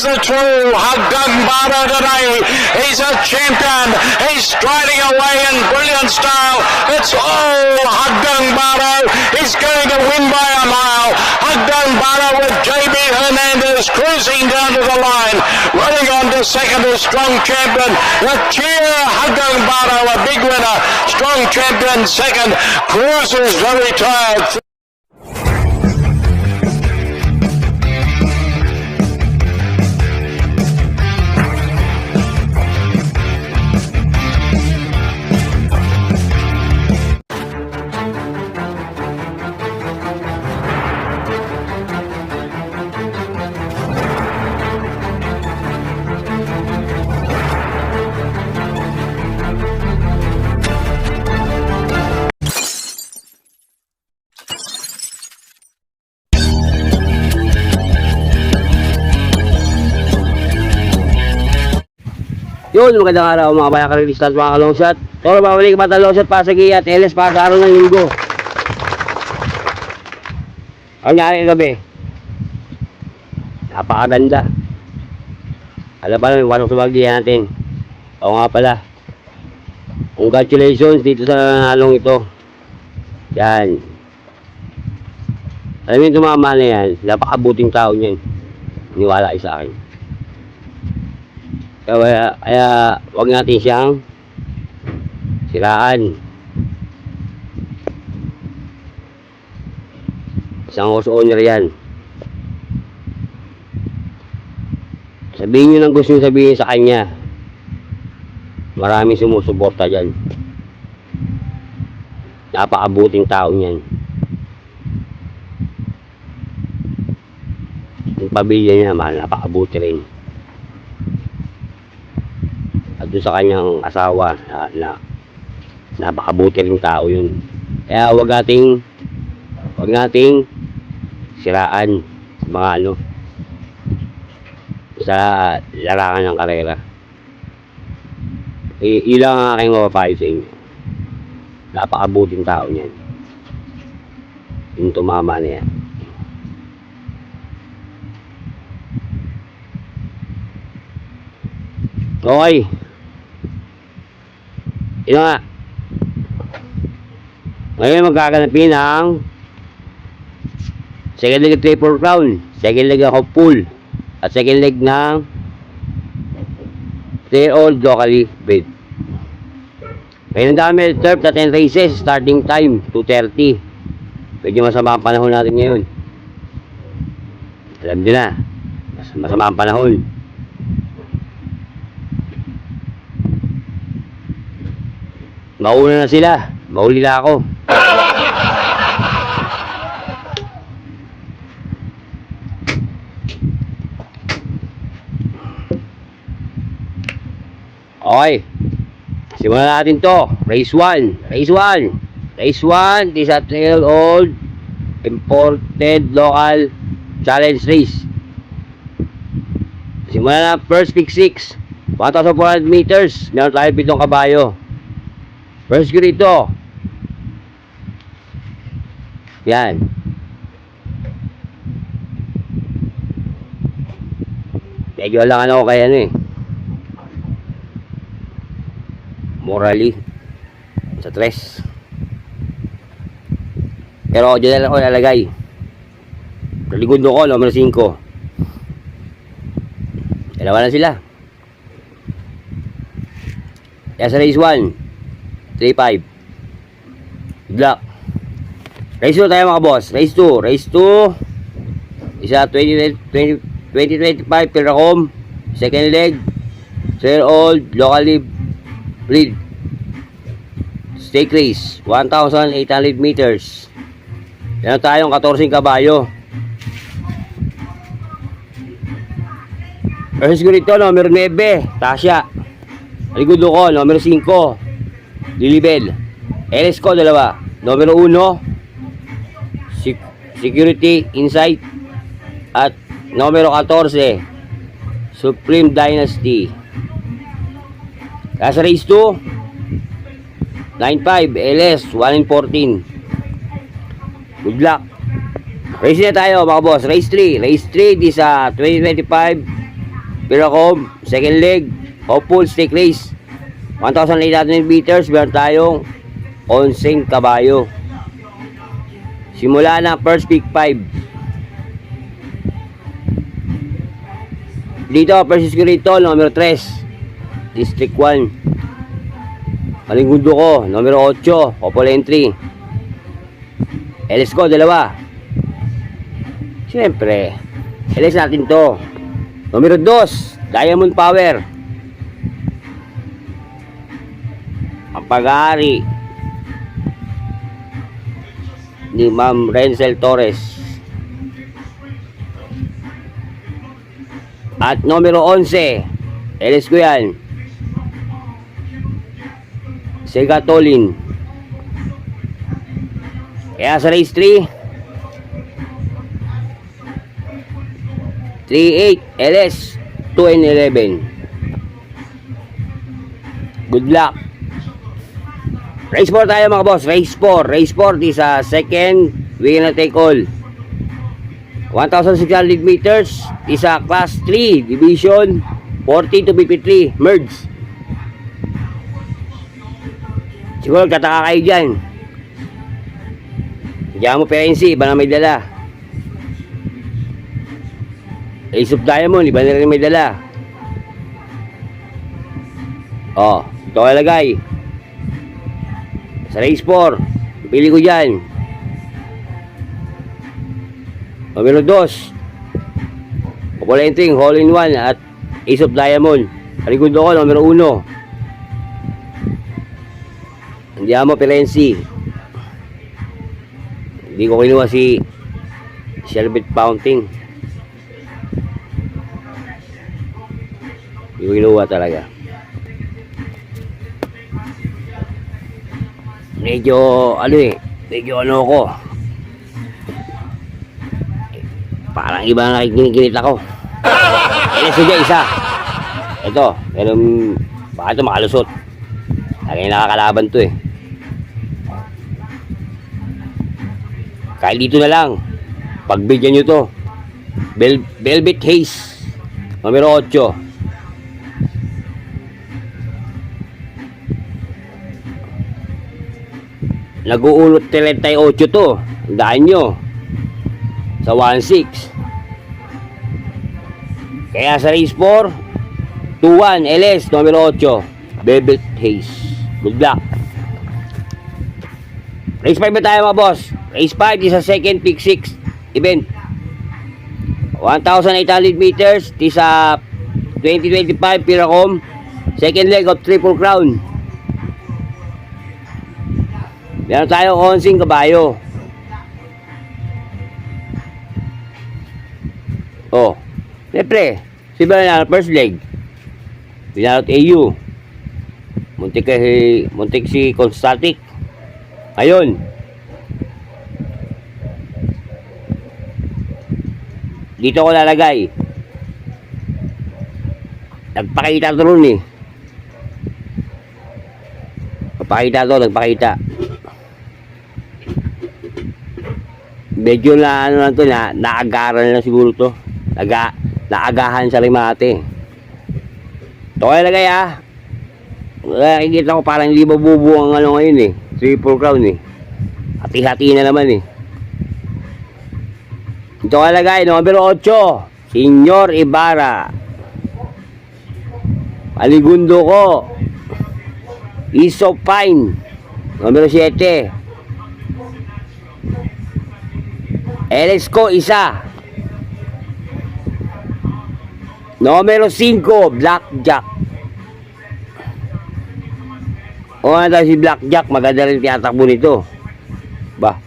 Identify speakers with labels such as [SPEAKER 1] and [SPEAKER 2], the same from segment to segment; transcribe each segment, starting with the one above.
[SPEAKER 1] the true Hagdungbara today. He's a champion. He's striding away in brilliant style. It's all Hagdungbara. He's going to win by a mile. Hagdungbara with JB Hernandez cruising down to the line. Running on to second is Strong Champion. The cheer Hagdungbara, a big winner. Strong Champion second. Cruiser's very tired.
[SPEAKER 2] Yun, magandang araw mga bayan ka-release mga kalongshot. Toro, babalik ka pa longshot para sa giya at LS para sa araw ng linggo. Ang nangyari gabi, napakaganda. Alam pa namin, pasok sa bagdihan natin. Oo nga pala, congratulations dito sa nanalong ito. Yan. Alam mo yung tumama na yan, napakabuting tao niyan. Niwala kayo sa akin. Kaya wag natin siyang siraan. Isang horse owner yan. Sabihin nyo lang gusto nyo sabihin sa kanya. Maraming sumusuporta dyan. Napakabuting tao niyan. Yung pamilya niya naman, napakabuti rin. At doon sa kanyang asawa na napakabuti ring tao yun. Kaya wag nating siraan mga sa larangan ng karera. Ilang ang aking mapapayo sa inyo. Napakabuting tao niyan. Yung tumama na yan. Okay. Ito nga. Ngayon magkakanapin ang second leg of Triple Crown, second leg of Full, at second leg ng 3-year-old locally bred. Ngayon ang dami turf na 10 races, starting time 2:30. Medyo masama ang panahon natin ngayon. Alam nyo na, masama ang panahon. Mauna na sila. Mahuli na ako. Okay. Simulan natin to. Race 1. Race 1. Race 1. This is a 3-year-old imported local challenge race. Simulan na first pick 6. 1,400 meters. Meron tayo 7 kabayo. First gear ito. Yan. Medyo lang ako kaya morally sa 3. Pero dyan lang ako lalagay. Taligod ko, numero 5. Dalawa na sila. Kaya sa race 1 3-5 Black. Race 2 tayo mga boss. Race 2. Race 2 isa 2025 Pilracom. Second leg 3-year-old locally bred stake race 1,800 meters. Meron tayong 14 kabayo. First ko rito numero 9 Tasha. Aligod ko numero 5 Lilibel. LS ko 2. Numero 1 Security Insight. At numero 14 Supreme Dynasty. Kaya sa race 2 9-5 LS 1-14. Good luck. Race na tayo mga boss. Race 3. Race 3 di sa 2025 Piracom, second leg, hopeful stake race. 1,800 meters, meron tayong 11 kabayo. Simula na first pick 5. Dito, Francisco Rito, numero 3. District 1. Malinggundo ko, numero 8. Couple entry. LS ko, 2. Siyempre, LS natin to. Numero 2, Diamond Power. Ang pag-aari ni Ma'am Renzel Torres. At numero 11, LS ko yan, Sega Tolin. Kaya sa race 3, 3-8 LS 2 and 11. Good luck. Race 4 tayo mga boss. Race 4. Race 4 is a second winner take all. 1,600 meters is a class 3 division 40 to 53 merge. Siguro kataka kayo dyan. Diyan mo PNC, iba na may dala. Ace of Diamond, iba na rin may dala. Oh, ito kalagay. Sa race 4, pili ko dyan. Numero 2, couple entering, hole in 1 at Ace of Diamond. Paligundo ko, numero 1. Hindi mo Perensi. Hindi ko kinuha si Sherbet Fountain. Hindi ko kinuha talaga. Medyo ako. Parang iba na nakikinig ako. LSG isa. Ito, pero baka ito makalusot. Lagi nakakalaban to eh. Kahit dito na lang, pagbigyan nyo to. Velvet Haze, numero 8. Nag-uulot 38 to. Daan nyo sa 1-6. Kaya sa race 4, 2-1 LS numero 8, Velvet Haze. Good luck. Race 5 na tayo mga boss. Race 5 is a second pick 6 event. 1,800 meters is a 2025 Piracom second leg of Triple Crown. Meron tayo 11 kabayo. Oh, siyempre, si Bernal first leg. Binalot AU. Muntik si Constatic. Ayun. Dito ko lalagay. Nagpakita to ron eh. Nagpakita. Medyo na ano lang to, naagaran na siguro to. Naagahan sa limate. Ito kaya lagay ah. Nakikita ko parang hindi mabubuo ang ano ngayon eh. Triple Crown eh. Hati-hati na naman eh. Ito kaya lagay, numero 8, Senyor Ibarra. Paligundo ko, East of Pine, numero 7. LS ko isa. Numero 5, Blackjack. O ano si Blackjack, maganda rin tiyatakbo nito. Ba?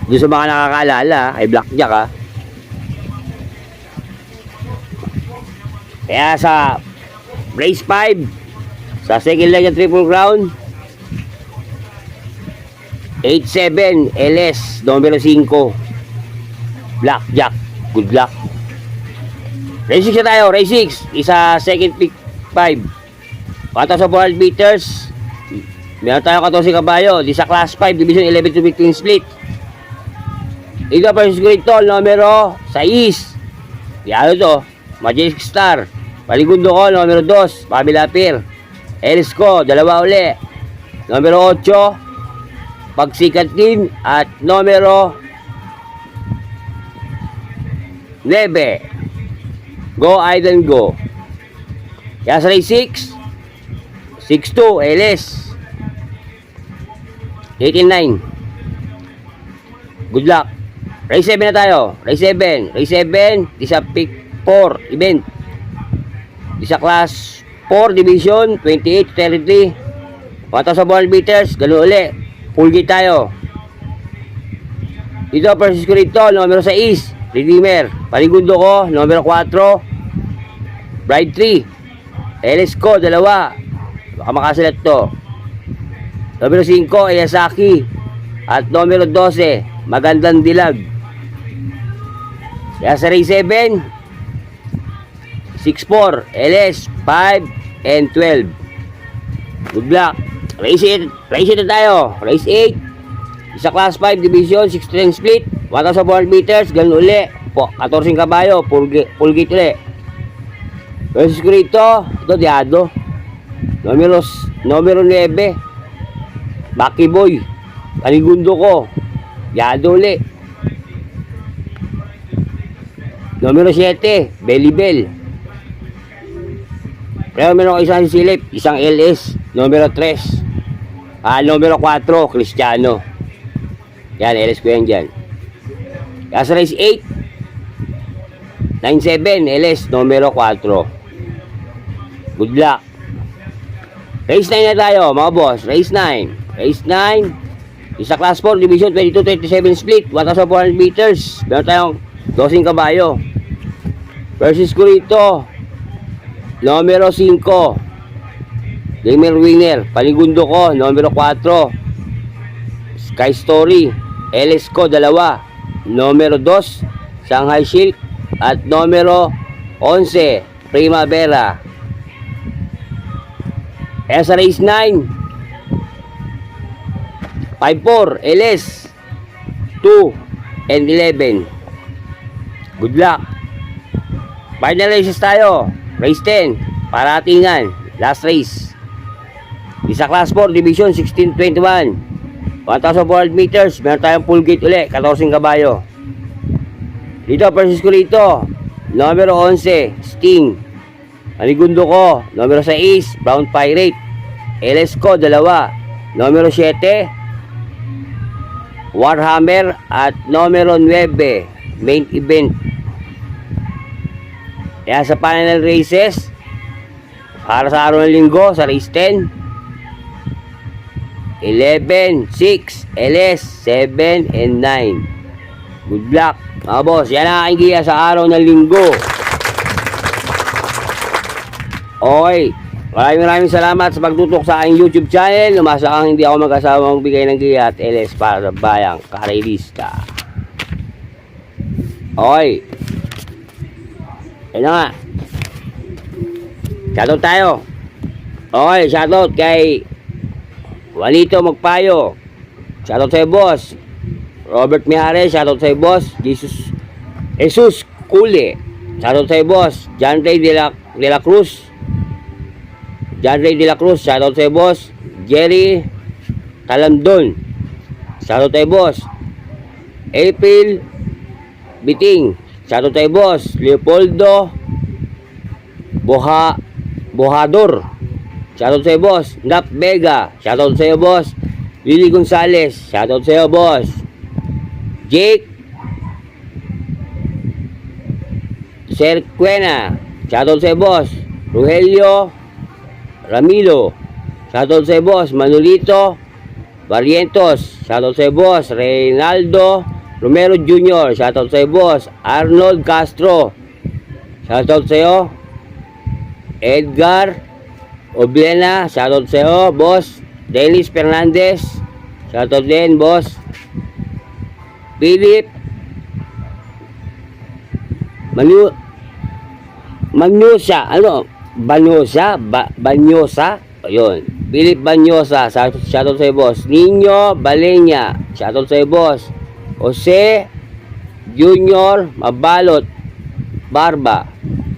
[SPEAKER 2] Doon sa mga nakakaalala, ay Blackjack ha. Kaya sa race 5, sa second leg ng Triple Crown, 8-7 LS numero 5 Blackjack. Good luck. Race 6 na tayo. Race 6 isa second pick 5 1,400 meters. Meron tayo 14 kabayo. Di sa class 5 division 11 to 15 split. Ito Francisco Rito numero 6 Yan to. Majestic Star. Paligundo ko, numero 2. Bobby Lapir. Elis ko, dalawa uli. Numero 8. Pagsikat din. At numero 9. Go, Aiden, go. Kaya sa race 6. 6-2, Elis. 18-9. Good luck. Race 7 na tayo. Race 7. Race 7. Isa pick 4 event. Isa class 4 division. 28-33. 1,100 meters. Ganun uli. Full gate tayo. Dito, Francisco rito. Numero 6. Redeemer. Paligundo ko. Numero 4. Bride 3. Elis ko. Dalawa. Baka makasilat to. Numero 5. Eyasaki. At numero 12. Magandang Dilag. Kaya sa race 7, 6-4, LS, 5, and 12. Good luck. Race 8 na tayo. Race 8, isa class 5, division, 6-10 split, 1,400 meters, ganun uli. 14 kabayo, full gate uli. Versus ko rito, ito Diado. Numero 9, Baki Boy. Panigundo ko, Diado uli. Numero 7, Belly Bell. Pero meron ko isang silip, isang LS. Numero 3. Numero 4, Cristiano. Yan, LS ko yan dyan. Kaya sa race 8, 9-7, LS, numero 4. Good luck. Race 9 na tayo, mga boss. Race 9. Race 9. Isa class 4, division 22-27 split, 1,400 meters. Meron tayong 12 kabayo. Versus ko rito, numero 5, Gamer Winner. Panigundo ko, numero 4, Sky Story. LS ko, dalawa. Numero 2, Shanghai Silk. At numero 11, Primavera. Kaya sa race 9, 5-4, LS, 2, and 11. Good luck. Final races tayo. Race 10, paratingan. Last race. Isa class 4, division 16-21. 1,400 meters. Meron tayong full gate uli. 14 kabayo. Dito, Francisco rito. Numero 11, Sting. Panigundo ko. Numero 6, Brown Pirate. LS ko, dalawa. Numero 7, Warhammer. At numero 9, Main Event. Kaya sa final races, para sa araw ng linggo, sa race 10, 11, 6, LS, 7, and 9. Good luck, mga boss. Yan ang aking giya sa araw ng linggo. Okay. Maraming salamat sa pagtutok sa aking YouTube channel. Umasa kang hindi ako mag-asawang bigay ng giya at LS para sa bayang karelista. Okay. Ayun na nga. Shoutout tayo. Okay, shoutout kay Juanito Magpayo. Shoutout sa'yo, boss. Robert Mijares, shoutout sa'yo, boss. Jesus Kule. Shoutout sa'yo, boss. John Ray de la Cruz. John Ray de la Cruz, shoutout sa'yo, boss. Jerry Talamdon. Shoutout sa'yo, boss. April Biting. Shoutout sa'yo, boss. Leopoldo Bohador. Shoutout sa'yo, boss. Nap Vega. Shoutout sa'yo, boss. Lily Gonzales. Shoutout sa'yo, boss. Jake Serquena. Shoutout sa'yo, boss. Rogelio Ramilo. Shoutout sa'yo, boss. Manolito Barrientos. Shoutout sa'yo, boss. Reynaldo Romero Jr. Shoutout sa'yo, boss. Arnold Castro. Shoutout sa'yo. Edgar Oblena. Shoutout sa'yo, boss. Dennis Fernandez. Shoutout din, boss. Philip Banyosa. Banyosa. Ayun. Philip Banyosa. Shoutout sa'yo, boss. Nino Balenya. Shoutout sa'yo, boss. Jose Junior Mabalot. Barba.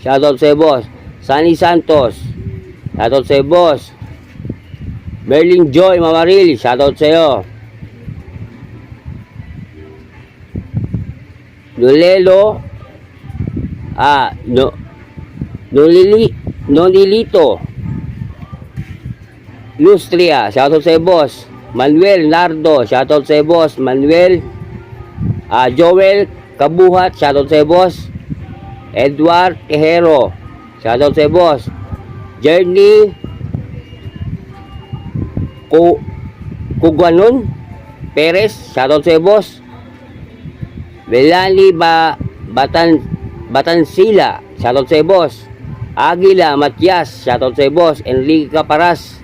[SPEAKER 2] Shoutout sa'yo, boss. Sunny Santos. Shoutout sa'yo, boss. Berlin Joy Mamaril. Shoutout sa'yo. Nolelo. Nonilito. Lustria. Shoutout sa'yo, boss. Manuel Nardo. Shoutout sa'yo, boss. Manuel. Joel Kabuhat. Shoutout sa'yo, boss. Edward Tejero. Shoutout sa'yo, boss. Journey Kuguanon Perez. Shoutout sa'yo, boss. Melanie Batansila. Shoutout sa'yo, boss. Aguila Matias. Shoutout sa'yo, boss. Enrique Caparas.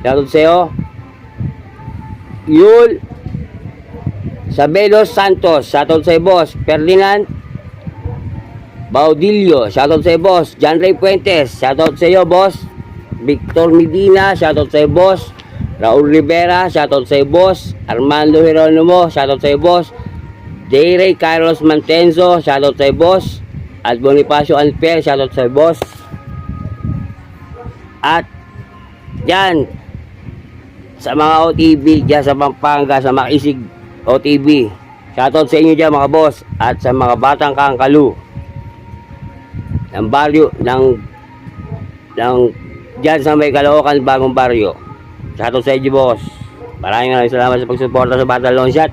[SPEAKER 2] Shoutout sa'yo. Yul Sabelos Santos. Shoutout sa'yo, boss. Ferdinand Baudillo. Shoutout sa'yo, boss. John Ray Puentes. Shoutout sa'yo, boss. Victor Medina. Shoutout sa'yo, boss. Raul Rivera. Shoutout sa'yo, boss. Armando Geronimo. Shoutout sa'yo, boss. J. Ray Carlos Mantenzo. Shoutout sa'yo, boss. At Bonifacio Alper. Shoutout sa'yo, boss. At yan sa mga OTV dyan sa Pampanga, sa Makisig OTV. Shoutout sa inyo dyan, mga boss. At sa mga batang Kangkalu ng baryo ng dyan sa may Caloocan, bagong baryo. Shoutout sa inyo, boss. Maraming salamat sa pagsuporta sa Battle Long Shot.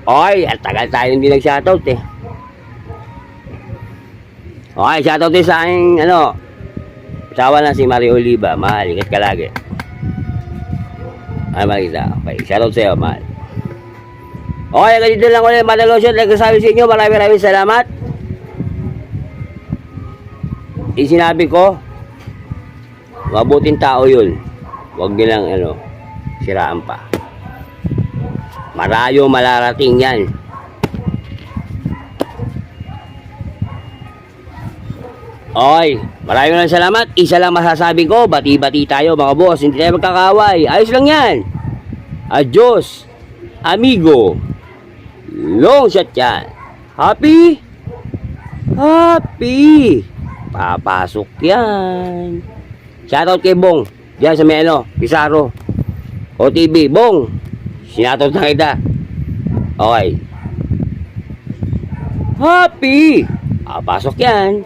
[SPEAKER 2] Okay, at tagal tayo hindi nag-shoutout eh. Okay, shoutout din sa aking asawa na si Mario Oliva. Mahal, ingat ka lagi. Ay, makita. Okay, shoutout sa'yo, mahal. Okay, ganito lang ulit, Battle Long Shot. Nagsasabi sa inyo, maraming salamat. Sinabi ko, mabuting tao yun. Huwag nilang siraan pa. Marayo malarating yan. Okay, maraming salamat. Isa lang masasabi ko, bati-bati tayo, mga boss. Hindi tayo magkakaway. Ayos lang yan. Adios, amigo. Long shot yan. Happy? Happy. Papasok yan. Shoutout kay Bong. Diyan sa may Pizarro. OTV. Bong. Shoutout na kita. Okay. Happy. Papasok yan.